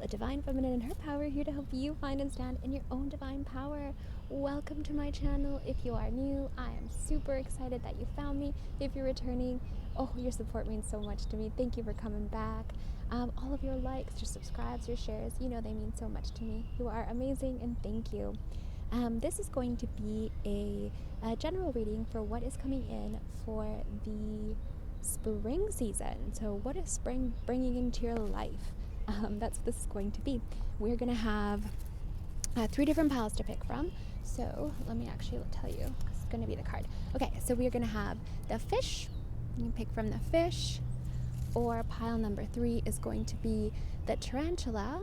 a divine feminine and her power, here to help you find and stand in your own divine power. Welcome to my channel. If you are new, I am super excited that you found me. If you're returning, oh, your support means so much to me. Thank you for coming back. All of your likes, your subscribes, your shares, you know they mean so much to me. You are amazing, and thank you. This is going to be a general reading for what is coming in for the spring season. So what is spring bringing into your life? That's what this is going to be. We're going to have 3 different piles to pick from. So let me actually tell you, it's going to be the card. Okay, so we're going to have the fish. You can pick from the fish, or pile number 3 is going to be the tarantula,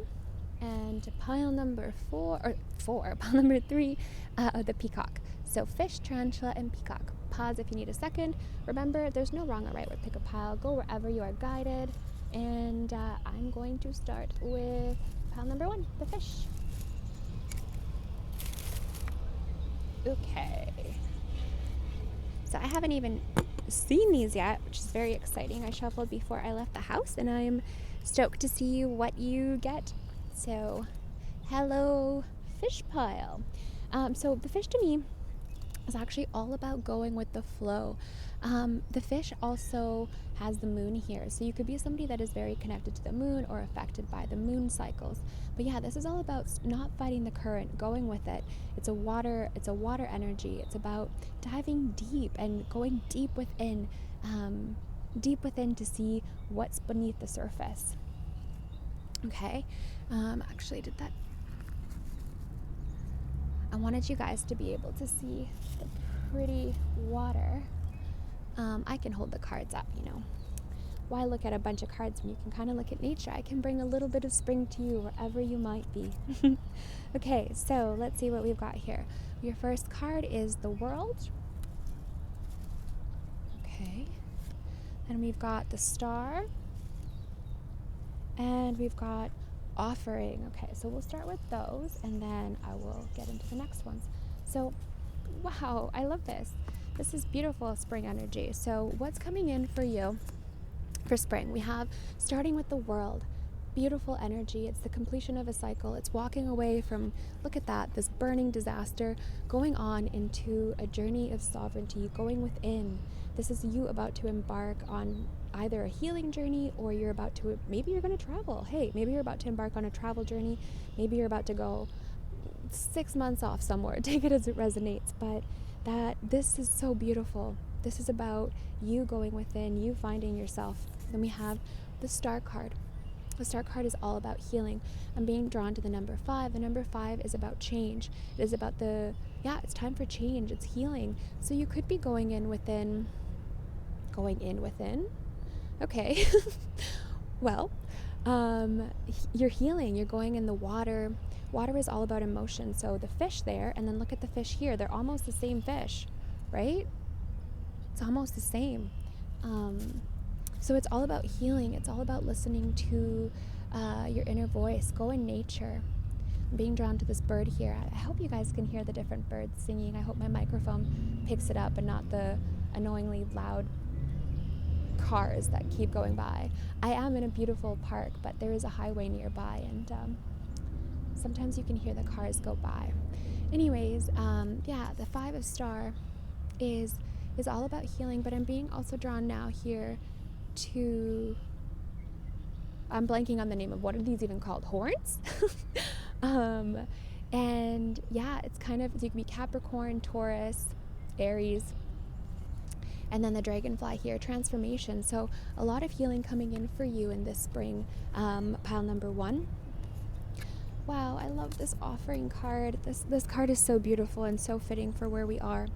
and pile number 4, pile number 3, the peacock. So fish, tarantula, and peacock. Pause if you need a second. Remember, there's no wrong or right way to pick a pile. Go wherever you are guided. And I'm going to start with pile number 1, the fish. Okay. So I haven't even seen these yet, which is very exciting. I shuffled before I left the house, and I'm stoked to see what you get. So, hello, fish pile. So the fish to me is actually all about going with the flow. The fish also has the moon here, so you could be somebody that is very connected to the moon or affected by the moon cycles. But yeah, this is all about not fighting the current, going with it. It's a water energy. It's about diving deep and going deep within to see what's beneath the surface. Okay, actually did that. I wanted you guys to be able to see the pretty water. I can hold the cards up, you know. Why look at a bunch of cards when you can kind of look at nature? I can bring a little bit of spring to you wherever you might be. Okay, so let's see what we've got here. Your first card is the World. Okay. And we've got the Star. And we've got Offering. Okay, so we'll start with those, and then I will get into the next ones. So, wow, I love this. This is beautiful spring energy. So what's coming in for you for spring? We have starting with the World. Beautiful energy. It's the completion of a cycle. It's walking away from, look at that, this burning disaster, going on into a journey of sovereignty, going within. This is you about to embark on either a healing journey, or maybe you're going to travel. Hey, maybe you're about to embark on a travel journey. Maybe you're about to go 6 months off somewhere. Take it as it resonates. But this is so beautiful. This is about you going within, you finding yourself. Then we have the Star card. The Star card is all about healing. I'm being drawn to the number 5. The number 5 is about change. It is about it's time for change. It's healing. So you could be going in within. Okay. Well, you're healing. You're going in the water. Water is all about emotion. So the fish there, and then look at the fish here. They're almost the same fish, right? It's almost the same. So it's all about healing. It's all about listening to your inner voice. Go in nature. I'm being drawn to this bird here. I hope you guys can hear the different birds singing. I hope my microphone picks it up and not the annoyingly loud cars that keep going by. I am in a beautiful park, but there is a highway nearby, and sometimes you can hear the cars go by. Anyways, the 5 of Star is all about healing, but I'm being also drawn now here to, I'm blanking on the name of, what are these even called? Horns? And yeah, it's kind of, you can be Capricorn, Taurus, Aries, and then the dragonfly here, transformation. So a lot of healing coming in for you in this spring. Pile number 1. Wow, I love this Offering card. This card is so beautiful and so fitting for where we are.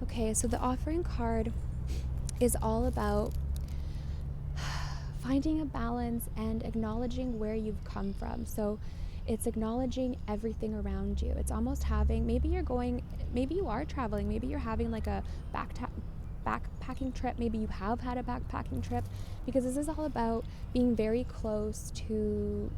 Okay, so the Offering card is all about finding a balance and acknowledging where you've come from. So it's acknowledging everything around you. It's almost having, maybe you are traveling, maybe you're having like a backpacking trip, maybe you have had a backpacking trip, because this is all about being very close to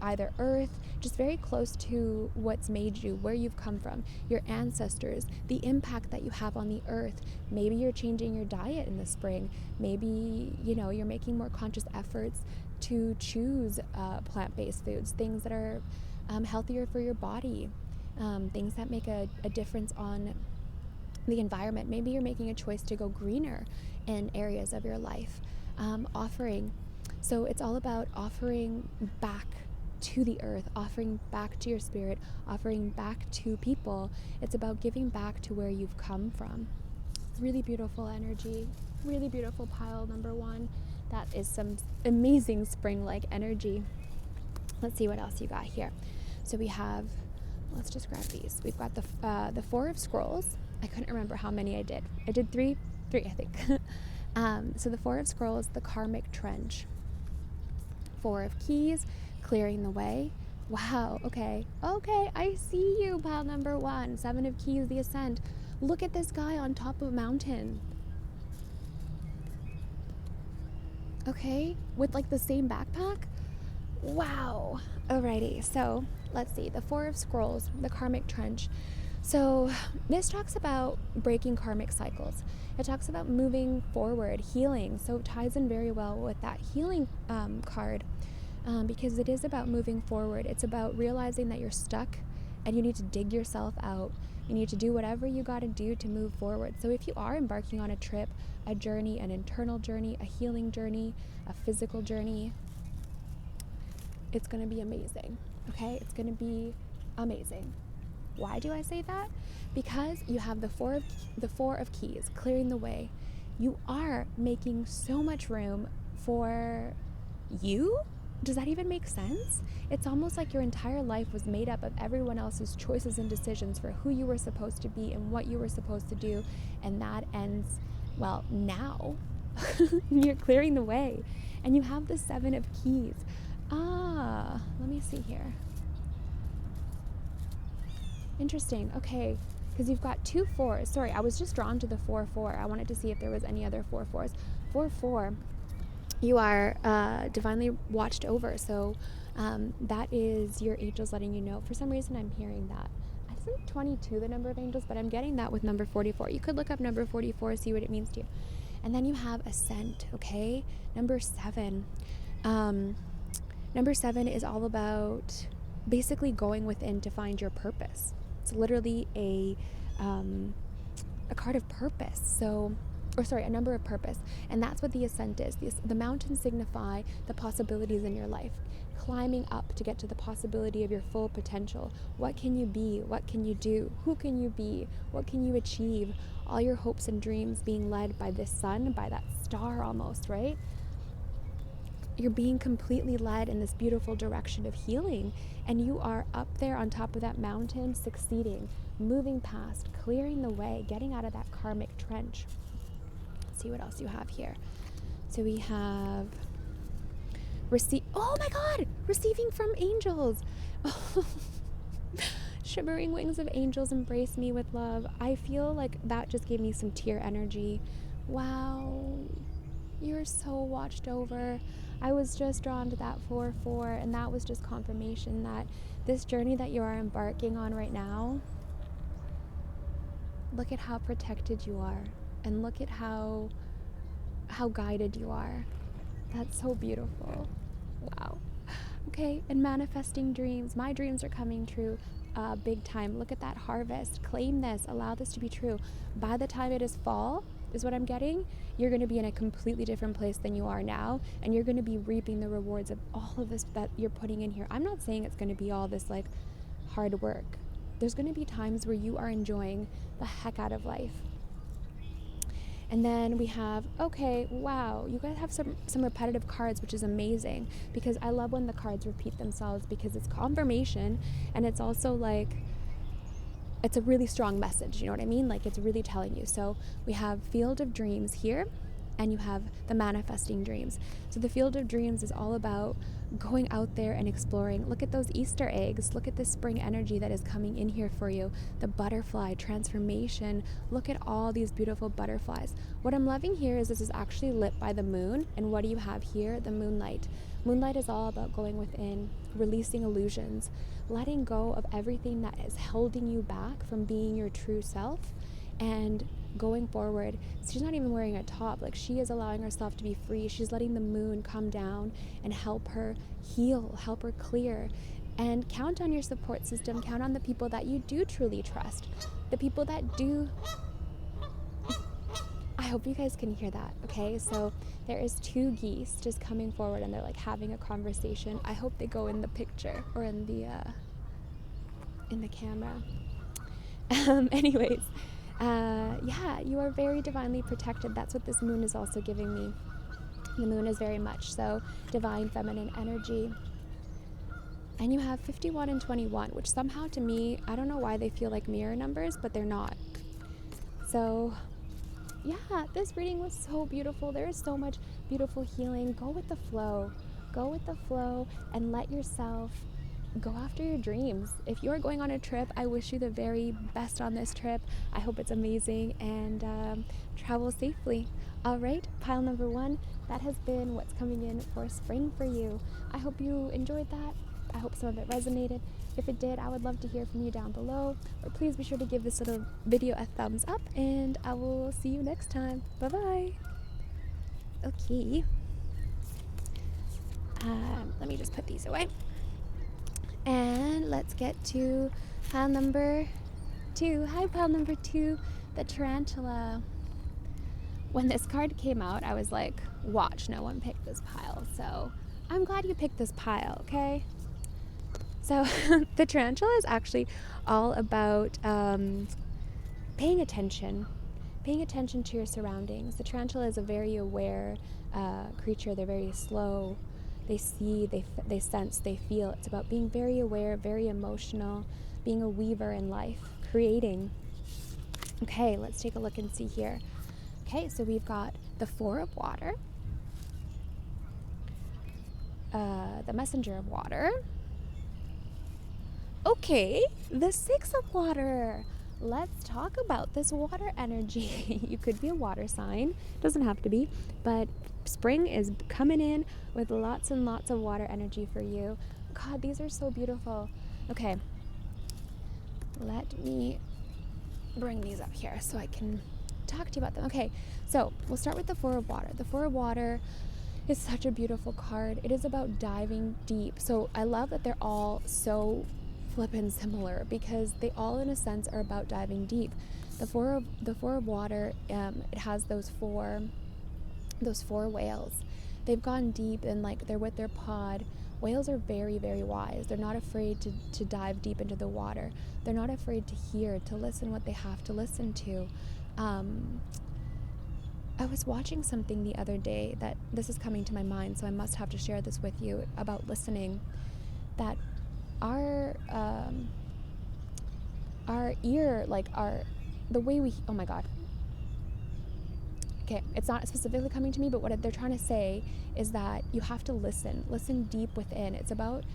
either earth, just very close to what's made you, where you've come from, your ancestors, the impact that you have on the earth. Maybe you're changing your diet in the spring. Maybe, you're making more conscious efforts to choose plant-based foods, things that are healthier for your body, things that make a difference on the environment. Maybe you're making a choice to go greener in areas of your life. Offering. So it's all about offering back to the earth, offering back to your spirit, offering back to people. It's about giving back to where you've come from. Really beautiful energy, really beautiful pile number 1. That is some amazing spring-like energy. Let's see what else you got here. So we have, let's just grab these. We've got the 4 of Scrolls. I couldn't remember how many I did. I did three, I think. So the 4 of Scrolls, the karmic trench. 4 of Keys, clearing the way. Wow, okay, I see you, pile number 1. 7 of Keys, the ascent. Look at this guy on top of a mountain. Okay, with like the same backpack. Wow. Alrighty, so let's see. The 4 of Scrolls, the karmic trench. So this talks about breaking karmic cycles. It talks about moving forward, healing. So it ties in very well with that healing card, because it is about moving forward. It's about realizing that you're stuck and you need to dig yourself out. You need to do whatever you got to do to move forward. So if you are embarking on a trip, a journey, an internal journey, a healing journey, a physical journey, it's going to be amazing. Okay? It's going to be amazing. Why do I say that? Because you have the 4 of Keys, clearing the way. You are making so much room for you. Does that even make sense? It's almost like your entire life was made up of everyone else's choices and decisions for who you were supposed to be and what you were supposed to do. And that ends, well, now. You're clearing the way. And you have the 7 of Keys. Let me see here. Interesting. Okay, because you've got 2 4s. Sorry, I was just drawn to the 4-4. I wanted to see if there was any other 4-4s. 4-4, you are divinely watched over. So that is your angels letting you know. For some reason, I'm hearing that. Isn't 22 the number of angels? But I'm getting that with number 44. You could look up number 44, see what it means to you. And then you have ascent, okay? Number 7. Number 7 is all about basically going within to find your purpose. It's literally a card of purpose. So, a number of purpose. And that's what the ascent is. The mountains signify the possibilities in your life. Climbing up to get to the possibility of your full potential. What can you be? What can you do? Who can you be? What can you achieve? All your hopes and dreams being led by this sun, by that star almost, right? You're being completely led in this beautiful direction of healing, and you are up there on top of that mountain, succeeding, moving past, clearing the way, getting out of that karmic trench. Let's see what else you have here. So we have oh my God, receiving from angels. Shimmering wings of angels embrace me with love. I feel like that just gave me some tear energy. Wow, you're so watched over. I was just drawn to that 4-4, and that was just confirmation that this journey that you are embarking on right now, look at how protected you are, and look at how guided you are. That's so beautiful. Wow. Okay, and manifesting dreams. My dreams are coming true big time. Look at that harvest. Claim this. Allow this to be true. By the time it is fall, is what I'm getting, you're going to be in a completely different place than you are now, and you're going to be reaping the rewards of all of this that you're putting in here. I'm not saying it's going to be all this like hard work. There's going to be times where you are enjoying the heck out of life. And then we have, okay, wow, you guys have some repetitive cards, which is amazing, because I love when the cards repeat themselves, because it's confirmation, and it's also like, it's a really strong message, you know what I mean? Like, it's really telling you. So we have Field of Dreams here, and you have the manifesting dreams. So the Field of Dreams is all about going out there and exploring. Look at those Easter eggs. Look at the spring energy that is coming in here for you. The butterfly transformation. Look at all these beautiful butterflies. What I'm loving here is this is actually lit by the moon. And what do you have here? The moonlight. Moonlight is all about going within, releasing illusions, letting go of everything that is holding you back from being your true self, And going forward, she's not even wearing a top. Like, she is allowing herself to be free. She's letting the moon come down and help her heal, help her clear. And count on your support system. Count on the people that you do truly trust. The people that do... I hope you guys can hear that, okay? So there is 2 geese just coming forward, and they're like having a conversation. I hope they go in the picture or in the camera. Anyways, yeah, you are very divinely protected. That's what this moon is also giving me. The moon is very much so divine feminine energy. And you have 51 and 21, which somehow to me, I don't know why they feel like mirror numbers, but they're not. So yeah, this reading was so beautiful. There is so much beautiful healing. Go with the flow. Go with the flow and let yourself go after your dreams. If you're going on a trip, I wish you the very best on this trip. I hope it's amazing, and travel safely. All right, pile number 1, that has been what's coming in for spring for you. I hope you enjoyed that. I hope some of it resonated. If it did, I would love to hear from you down below, or please be sure to give this little video a thumbs up, and I will see you next time. Bye-bye. Okay. Let me just put these away. And let's get to pile number 2. Hi, pile number 2, the Tarantula. When this card came out, I was like, watch, no one picked this pile. So I'm glad you picked this pile, okay? So the Tarantula is actually all about paying attention to your surroundings. The Tarantula is a very aware creature. They're very slow. They see, they sense, they feel. It's about being very aware, very emotional, being a weaver in life, creating. Okay, let's take a look and see here. Okay, so we've got the 4 of water, the messenger of water. Okay, the 6 of water. Let's talk about this water energy. You could be a water sign, doesn't have to be, but spring is coming in with lots and lots of water energy for you. God, these are so beautiful. Okay, let me bring these up here so I can talk to you about them. Okay, so we'll start with the 4 of water. The 4 of water is such a beautiful card. It is about diving deep. So I love that they're all so flippin' similar, because they all in a sense are about diving deep. The four of water, it has those four whales. They've gone deep, and like they're with their pod. Whales are very, very wise. They're not afraid to dive deep into the water. They're not afraid to hear, to listen what they have to listen to. I was watching something the other day that this is coming to my mind, so I must have to share this with you about listening. That our ear, the way we, oh my God. Okay, it's not specifically coming to me, but what they're trying to say is that you have to listen deep within. It's about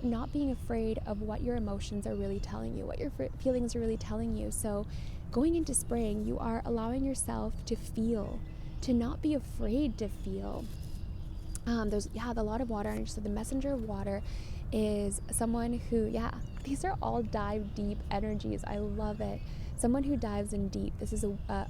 not being afraid of what your emotions are really telling you, what your feelings are really telling you. So going into spring, you are allowing yourself to feel, to not be afraid to feel. There's the lot of water energy. So the messenger of water is someone who, these are all dive deep energies. I love it. Someone who dives in deep. This is a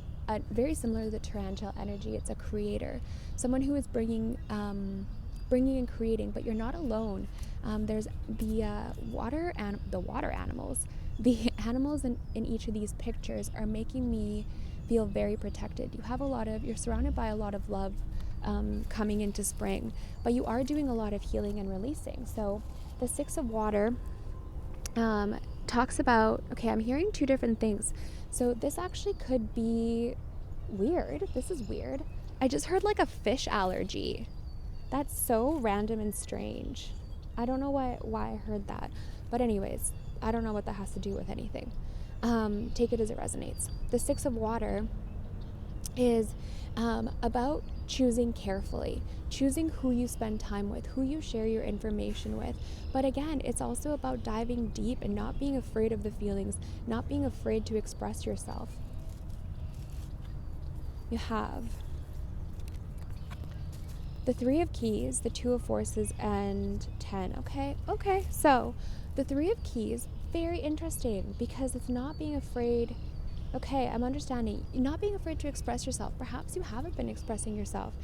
very similar to the Tarantula energy. It's a creator, someone who is bringing and creating. But you're not alone. There's the water animals. The animals in each of these pictures are making me feel very protected. You're surrounded by a lot of love coming into spring, but you are doing a lot of healing and releasing. So the 6 of water talks about, okay, I'm hearing 2 different things. So this actually could be weird. This is weird. I just heard like a fish allergy. That's so random and strange. I don't know why I heard that. But anyways, I don't know what that has to do with anything. Take it as it resonates. The 6 of water is about choosing carefully, choosing who you spend time with, who you share your information with. But again, it's also about diving deep and not being afraid of the feelings, not being afraid to express yourself. You have the 3 of keys, the 2 of forces, and 10. Okay. So the 3 of keys, very interesting, because it's not being afraid Okay, I'm understanding. Not being afraid to express yourself. Perhaps you haven't been expressing yourself,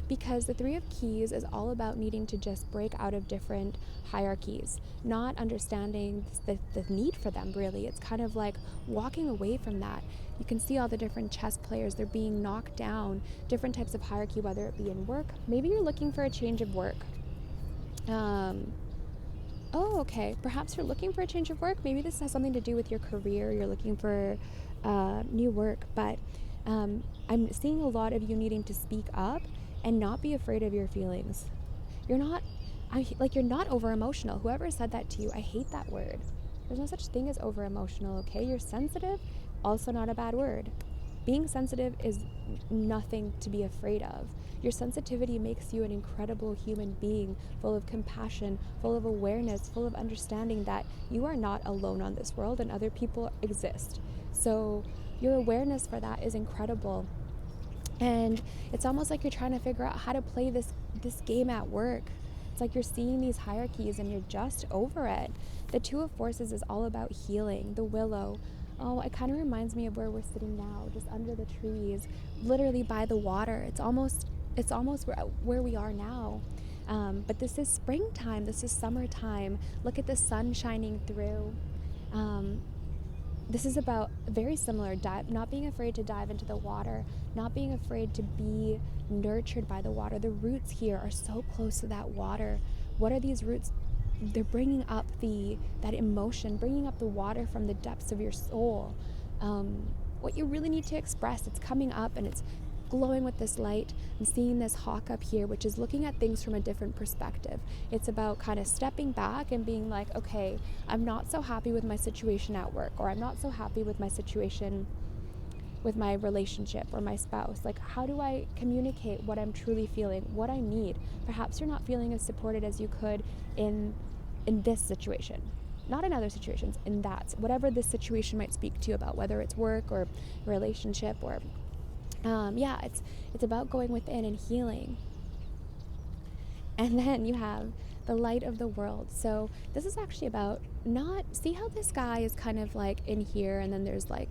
because the Three of Keys is all about needing to just break out of different hierarchies, not understanding the need for them, really. It's kind of like walking away from that. You can see all the different chess players, they're being knocked down, different types of hierarchy, whether it be in work. Maybe you're looking for a change of work. Oh, okay. Perhaps you're looking for a change of work. Maybe this has something to do with your career. You're looking for new work, but I'm seeing a lot of you needing to speak up and not be afraid of your feelings. You're not, you're not over emotional. Whoever said that to you, I hate that word. There's no such thing as over emotional, okay? You're sensitive, also not a bad word. Being sensitive is nothing to be afraid of. Your sensitivity makes you an incredible human being, full of compassion, full of awareness, full of understanding that you are not alone on this world and other people exist. So your awareness for that is incredible. And it's almost like you're trying to figure out how to play this game at work. It's like you're seeing these hierarchies and you're just over it. The Two of Forces is all about healing. The Willow, oh, it kind of reminds me of where we're sitting now, just under the trees, literally by the water. It's almost where we are now. But this is springtime. This is summertime. Look at the sun shining through. This is about very similar, not being afraid to dive into the water, not being afraid to be nurtured by the water. The roots here are so close to that water. What are these roots? They're bringing up that emotion, bringing up the water from the depths of your soul. What you really need to express, it's coming up and it's glowing with this light. I'm seeing this hawk up here, which is looking at things from a different perspective. It's about kind of stepping back and being like, okay, I'm not so happy with my situation at work, or I'm not so happy with my situation with my relationship or my spouse. Like, how do I communicate what I'm truly feeling, what I need? Perhaps you're not feeling as supported as you could in this situation, not in other situations, in that, whatever this situation might speak to you about, whether it's work or relationship or it's about going within and healing. And then you have the light of the world. So this is actually about see how this guy is kind of like in here, and then there's like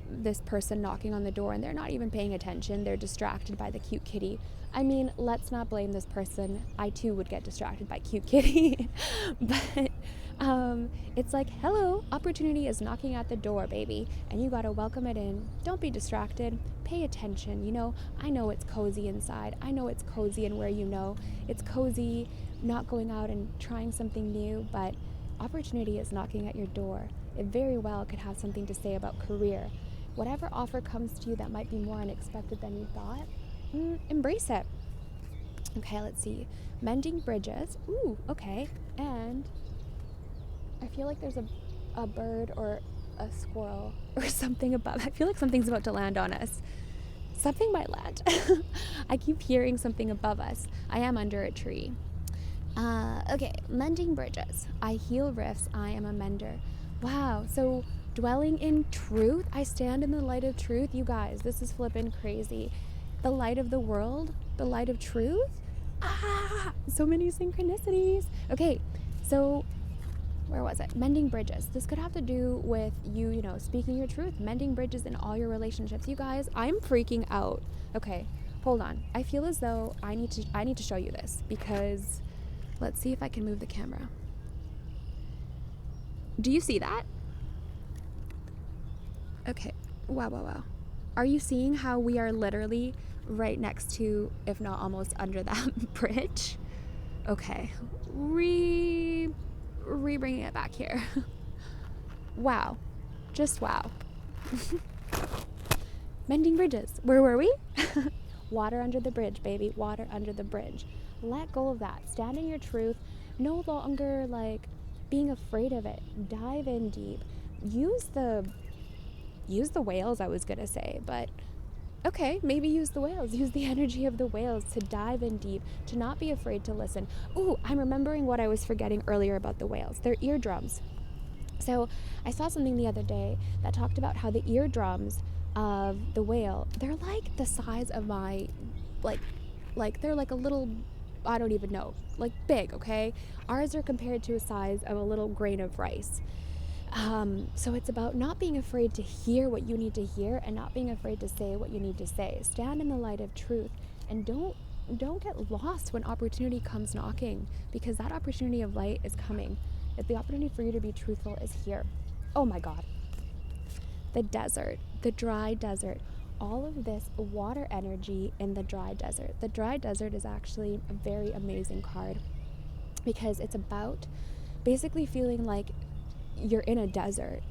this person knocking on the door and they're not even paying attention. They're distracted by the cute kitty. I mean, let's not blame this person. I too would get distracted by cute kitty. But it's like, hello, opportunity is knocking at the door, baby, and you gotta welcome it in. Don't be distracted. Pay attention. I know it's cozy inside. I know it's cozy and where it's cozy not going out and trying something new, but opportunity is knocking at your door. It very well could have something to say about career. Whatever offer comes to you that might be more unexpected than you thought, embrace it. Okay, let's see. Mending bridges. Ooh, okay. And I feel like there's a bird or a squirrel or something above. I feel like something's about to land on us. Something might land. I keep hearing something above us. I am under a tree. Okay, mending bridges. I heal rifts. I am a mender. Wow, so dwelling in truth. I stand in the light of truth. You guys, this is flippin' crazy. The light of the world, the light of truth. So many synchronicities. Okay, so where was it? Mending bridges. This could have to do with you, speaking your truth, mending bridges in all your relationships. You guys, I'm freaking out. Okay, hold on. I feel as though I need to show you this, because let's see if I can move the camera. Do you see that? Okay. Wow. Are you seeing how we are literally right next to, if not almost under that bridge? Okay. Bringing it back here. Wow. Just wow. Mending bridges. Where were we? Water under the bridge, baby. Water under the bridge. Let go of that. Stand in your truth. No longer being afraid of it. Dive in deep. Use the whales, I was gonna say, but okay, maybe use the whales. Use the energy of the whales to dive in deep, to not be afraid to listen. Ooh, I'm remembering what I was forgetting earlier about the whales. Their eardrums. So I saw something the other day that talked about how the eardrums of the whale, they're like the size of my, they're like a little, I don't even know, big, okay? Ours are compared to a size of a little grain of rice. So it's about not being afraid to hear what you need to hear and not being afraid to say what you need to say. Stand in the light of truth and don't get lost when opportunity comes knocking, because that opportunity of light is coming. If the opportunity for you to be truthful is here. Oh my God. The desert, the dry desert, all of this water energy in the dry desert. The dry desert is actually a very amazing card because it's about basically feeling like you're in a desert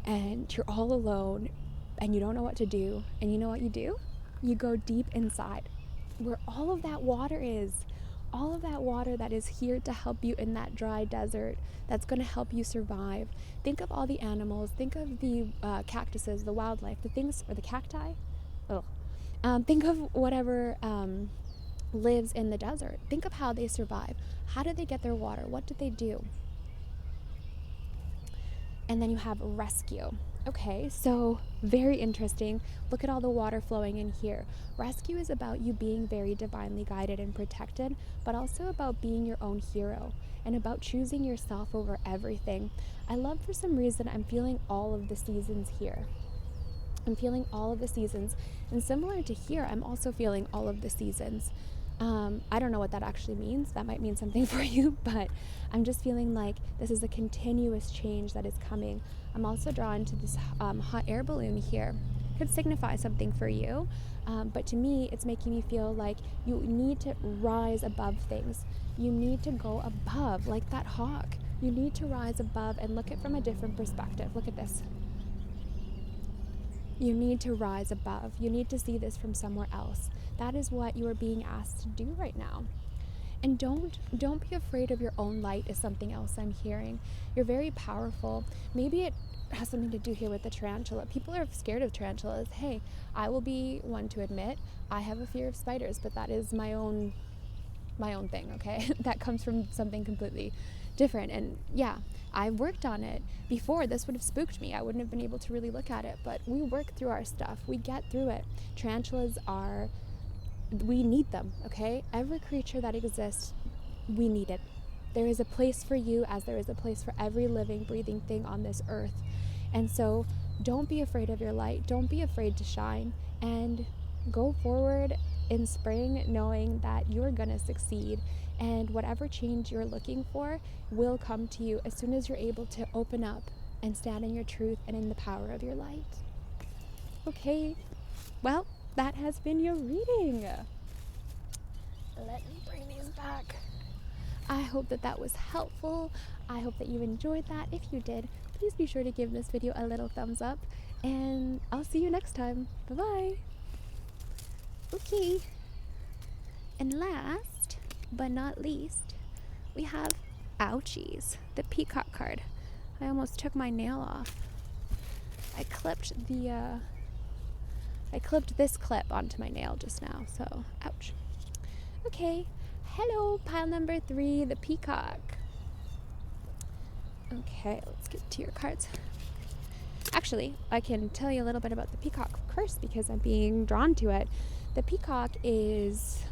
and you're all alone and you don't know what to do. And you know what you do? You go deep inside where all of that water is. All of that water that is here to help you in that dry desert, that's going to help you survive. Think of all the animals. Think of the cactuses, the wildlife, the things, or the cacti. Think of whatever lives in the desert. Think of how they survive. How did they get their water? What did they do? And then you have rescue. Okay, so very interesting. Look at all the water flowing in here. Rescue is about you being very divinely guided and protected, but also about being your own hero and about choosing yourself over everything. I love, for some reason, I'm feeling all of the seasons here. I'm feeling all of the seasons. And similar to here, I'm also feeling all of the seasons. I don't know what that actually means. That might mean something for you, but I'm just feeling like this is a continuous change that is coming. I'm also drawn to this hot air balloon here. Could signify something for you, but to me, it's making me feel like you need to rise above things. You need to go above, like that hawk. You need to rise above and look at it from a different perspective. Look at this. You need to rise above. You need to see this from somewhere else. That is what you are being asked to do right now. And don't be afraid of your own light is something else I'm hearing. You're very powerful. Maybe it has something to do here with the tarantula. People are scared of tarantulas. Hey, I will be one to admit I have a fear of spiders, but that is my own thing, okay? That comes from something completely different. And yeah, I worked on it before. This would have spooked me. I wouldn't have been able to really look at it, but we work through our stuff. We get through it. Tarantulas we need them, okay? Every creature that exists, we need it. There is a place for you as there is a place for every living, breathing thing on this earth. And so don't be afraid of your light. Don't be afraid to shine, and go forward in spring knowing that you're gonna succeed, and whatever change you're looking for will come to you as soon as you're able to open up and stand in your truth and in the power of your light. Okay, well, that has been your reading. Let me bring these back. I hope that was helpful. I hope that you enjoyed that. If you did, please be sure to give this video a little thumbs up, and I'll see you next time. Bye-bye. Okay, and last but not least, we have ouchies, the Peacock card. I almost took my nail off. I clipped this clip onto my nail just now, so ouch. Okay, hello, pile number 3, the Peacock. Okay, let's get to your cards. Actually, I can tell you a little bit about the Peacock curse because I'm being drawn to it. The peacock is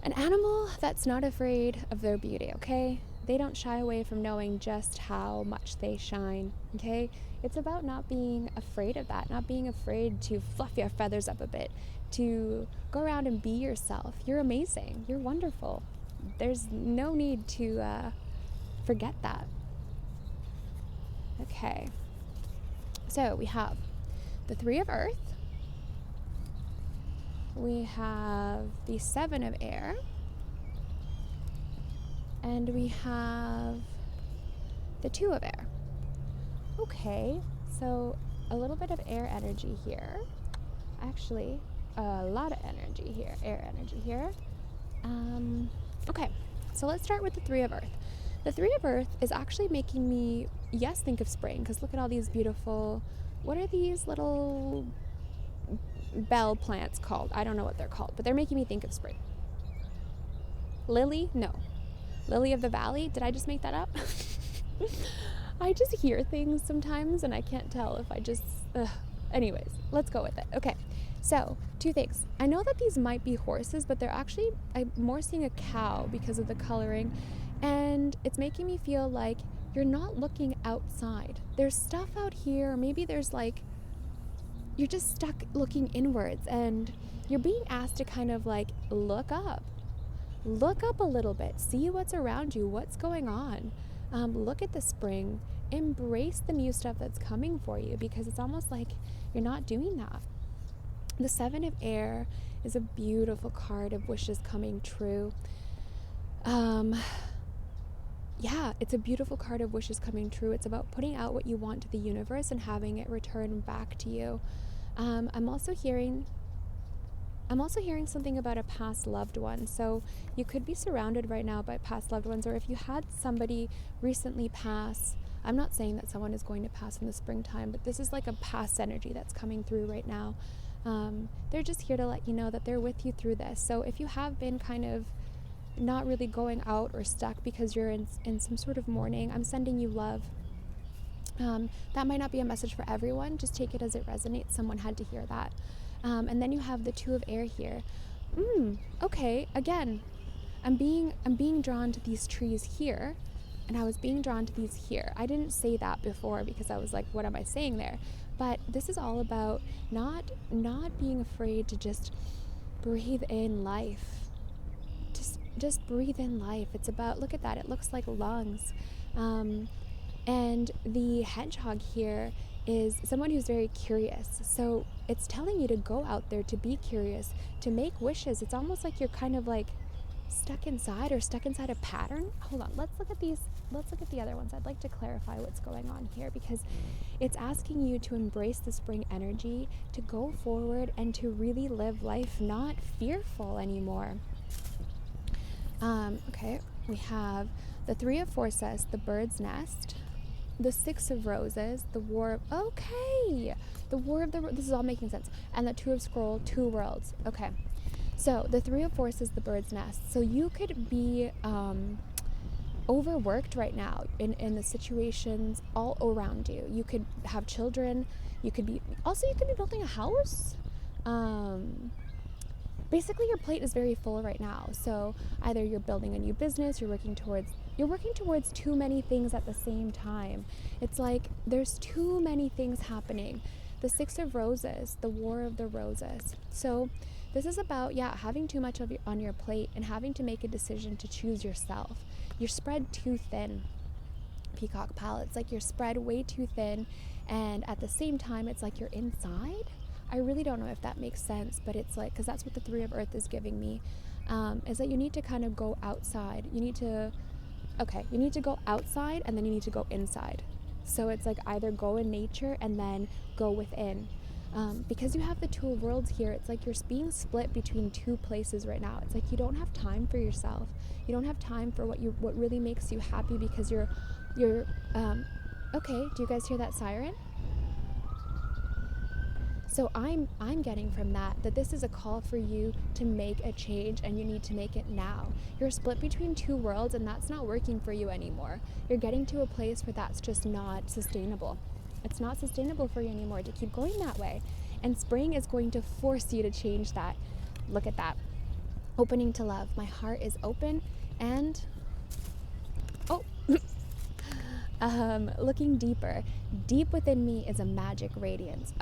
an animal that's not afraid of their beauty, okay? They don't shy away from knowing just how much they shine, okay? It's about not being afraid of that, not being afraid to fluff your feathers up a bit, to go around and be yourself. You're amazing. You're wonderful. There's no need to forget that. Okay. So we have the 3 of Earth. We have the 7 of Air. And we have the 2 of Air. Okay, so a little bit of air energy here. Actually, a lot of energy here, air energy here. Okay, so let's start with the 3 of Earth. The 3 of Earth is actually making me, yes, think of spring, because look at all these beautiful, what are these little bell plants called? I don't know what they're called, but they're making me think of spring. Lily? No. Lily of the Valley? Did I just make that up? I just hear things sometimes and I can't tell if I just... Anyways, let's go with it. Okay, so 2 things. I know that these might be horses, but they're actually... I'm more seeing a cow because of the coloring. And it's making me feel like you're not looking outside. There's stuff out here, or maybe there's like, you're just stuck looking inwards, and you're being asked to kind of like look up a little bit, see what's around you, what's going on. Look at the spring, embrace the new stuff that's coming for you, because it's almost like you're not doing that. The Seven of Air is a beautiful card of wishes coming true. Yeah, it's a beautiful card of wishes coming true. It's about putting out what you want to the universe and having it return back to you. I'm also hearing something about a past loved one. So you could be surrounded right now by past loved ones, or if you had somebody recently pass. I'm not saying that someone is going to pass in the springtime, but this is like a past energy that's coming through right now. They're just here to let you know that they're with you through this. So if you have been kind of not really going out or stuck because you're in some sort of mourning, I'm sending you love. That might not be a message for everyone. Just take it as it resonates. Someone had to hear that. And then you have the Two of Air here. Okay, again, I'm being drawn to these trees here, and I was being drawn to these here. I didn't say that before because I was like, what am I saying there? But this is all about not being afraid to just breathe in life. Just breathe in life. It's about, look at that, it looks like lungs. And the hedgehog here is someone who's very curious. So it's telling you to go out there, to be curious, to make wishes. It's almost like you're kind of like stuck inside a pattern. Hold on, let's look at the other ones. I'd like to clarify what's going on here, because it's asking you to embrace the spring energy, to go forward and to really live life not fearful anymore. Okay, we have the Three of Forces, the Bird's Nest, the Six of Roses, the War of, this is all making sense, and the Two of Scroll, Two Worlds. Okay, so the Three of Forces, the Bird's Nest. So you could be overworked right now in the situations all around you. You could have children, you could be building a house. Basically your plate is very full right now. So either you're building a new business, you're working towards too many things at the same time. It's like there's too many things happening. The Six of Roses, the War of the Roses. So this is about, having too much on your plate and having to make a decision to choose yourself. You're spread too thin, Peacock pal. It's like you're spread way too thin, and at the same time it's like you're inside. I really don't know if that makes sense, but it's like, because that's what the Three of Earth is giving me, is that you need to kind of go outside. You need to go outside, and then you need to go inside. So it's like either go in nature and then go within. Because you have the Two of Worlds here, it's like you're being split between two places right now. It's like you don't have time for yourself. You don't have time for what really makes you happy, because you're okay, do you guys hear that siren? So I'm getting from that this is a call for you to make a change, and you need to make it now. You're split between two worlds, and that's not working for you anymore. You're getting to a place where that's just not sustainable. It's not sustainable for you anymore to keep going that way. And spring is going to force you to change that. Look at that. Opening to love. My heart is open, and looking deeper. Deep within me is a magic radiance.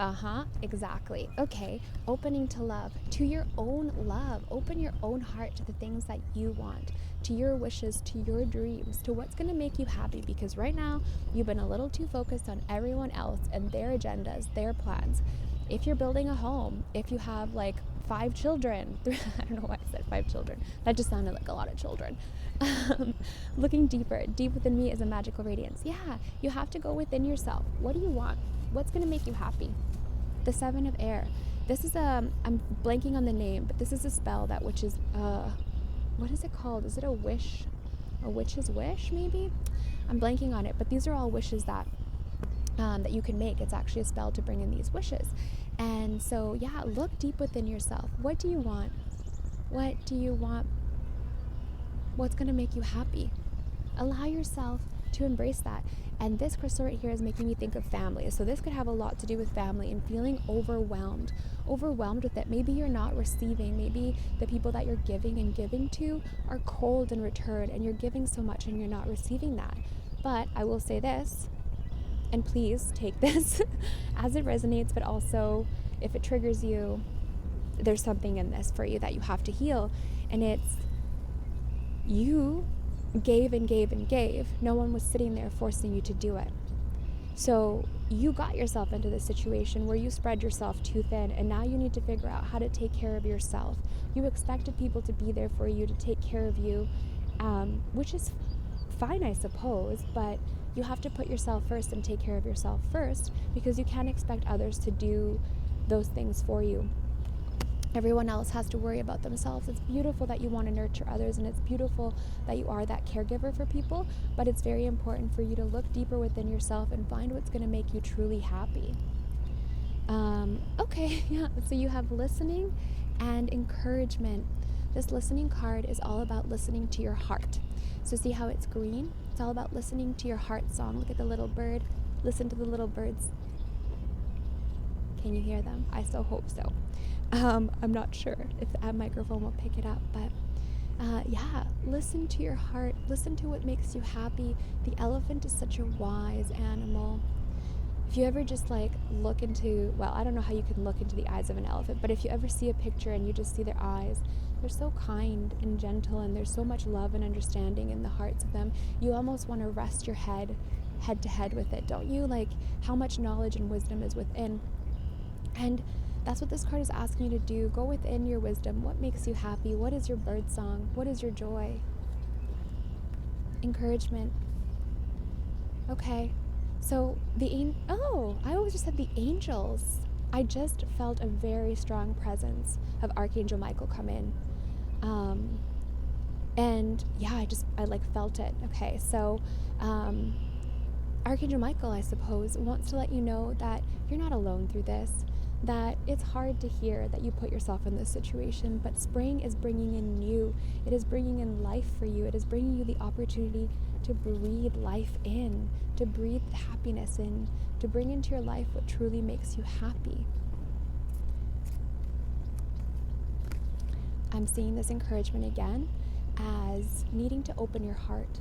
Exactly. Okay, opening to love, to your own love. Open your own heart to the things that you want, to your wishes, to your dreams, to what's going to make you happy, because right now you've been a little too focused on everyone else and their agendas, their plans. If you're building a home, if you have like 5 children, I don't know why I said 5 children. That just sounded like a lot of children. Looking deeper. Deep within me is a magical radiance. Yeah, you have to go within yourself. What do you want? What's going to make you happy? The Seven of Air. This is I'm blanking on the name, but this is a spell that witches, what is it called? Is it a wish? A witch's wish, maybe? I'm blanking on it, but these are all wishes that you can make. It's actually a spell to bring in these wishes. And so, look deep within yourself. What do you want? What do you want? What's going to make you happy? Allow yourself to embrace that. And this crystal right here is making me think of family. So this could have a lot to do with family and feeling overwhelmed with it. Maybe you're not receiving. Maybe the people that you're giving to are cold in return, and you're giving so much and you're not receiving that. But I will say this, and please take this as it resonates, but also if it triggers you, there's something in this for you that you have to heal. And it's, you gave and gave and gave. No one was sitting there forcing you to do it. So you got yourself into this situation where you spread yourself too thin, and now you need to figure out how to take care of yourself. You expected people to be there for you, to take care of you, which is fine, I suppose, but you have to put yourself first and take care of yourself first, because you can't expect others to do those things for you. Everyone else has to worry about themselves. It's beautiful that you want to nurture others, and it's beautiful that you are that caregiver for people, but it's very important for you to look deeper within yourself and find what's going to make you truly happy. Okay, yeah, so you have listening and encouragement. This listening card is all about listening to your heart. So see how it's green? It's all about listening to your heart song. Look at the little bird. Listen to the little birds. Can you hear them? I so hope so. I'm not sure if the microphone will pick it up, but yeah, listen to your heart. Listen to what makes you happy. The elephant is such a wise animal. If you ever just like look into, well, I don't know how you can look into the eyes of an elephant, but if you ever see a picture and you just see their eyes, they're so kind and gentle, and there's so much love and understanding in the hearts of them. You almost want to rest your head to head with it, don't you? Like how much knowledge and wisdom is within. And that's what this card is asking you to do. Go within your wisdom. What makes you happy? What is your bird song? What is your joy? Encouragement. Okay. So I always just said the angels. I just felt a very strong presence of Archangel Michael come in. And yeah, I like felt it. Okay. So, Archangel Michael, I suppose, wants to let you know that you're not alone through this, that it's hard to hear that you put yourself in this situation, but spring is bringing in new. It is bringing in life for you. It is bringing you the opportunity to breathe life in, to breathe happiness in, to bring into your life what truly makes you happy. I'm seeing this encouragement again as needing to open your heart.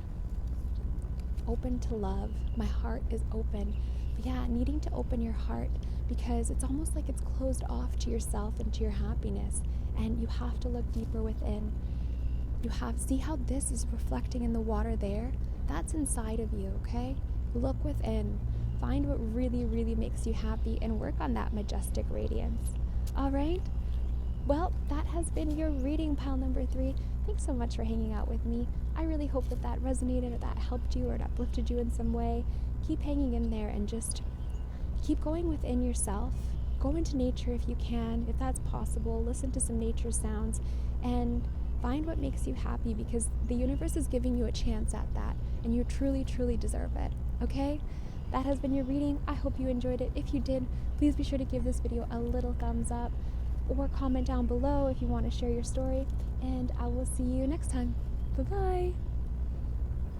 Open to love. My heart is open. But yeah, needing to open your heart, because it's almost like it's closed off to yourself and to your happiness, and you have to look deeper within. See how this is reflecting in the water there? That's inside of you, okay? Look within. Find what really, really makes you happy and work on that majestic radiance. All right? Well, that has been your reading, pile number 3. Thanks so much for hanging out with me. I really hope that resonated, or that helped you, or it uplifted you in some way. Keep hanging in there and just keep going within yourself. Go into nature if you can, if that's possible. Listen to some nature sounds and find what makes you happy, because the universe is giving you a chance at that, and you truly, truly deserve it. Okay? That has been your reading. I hope you enjoyed it. If you did, please be sure to give this video a little thumbs up, or comment down below if you want to share your story, and I will see you next time. Bye-bye.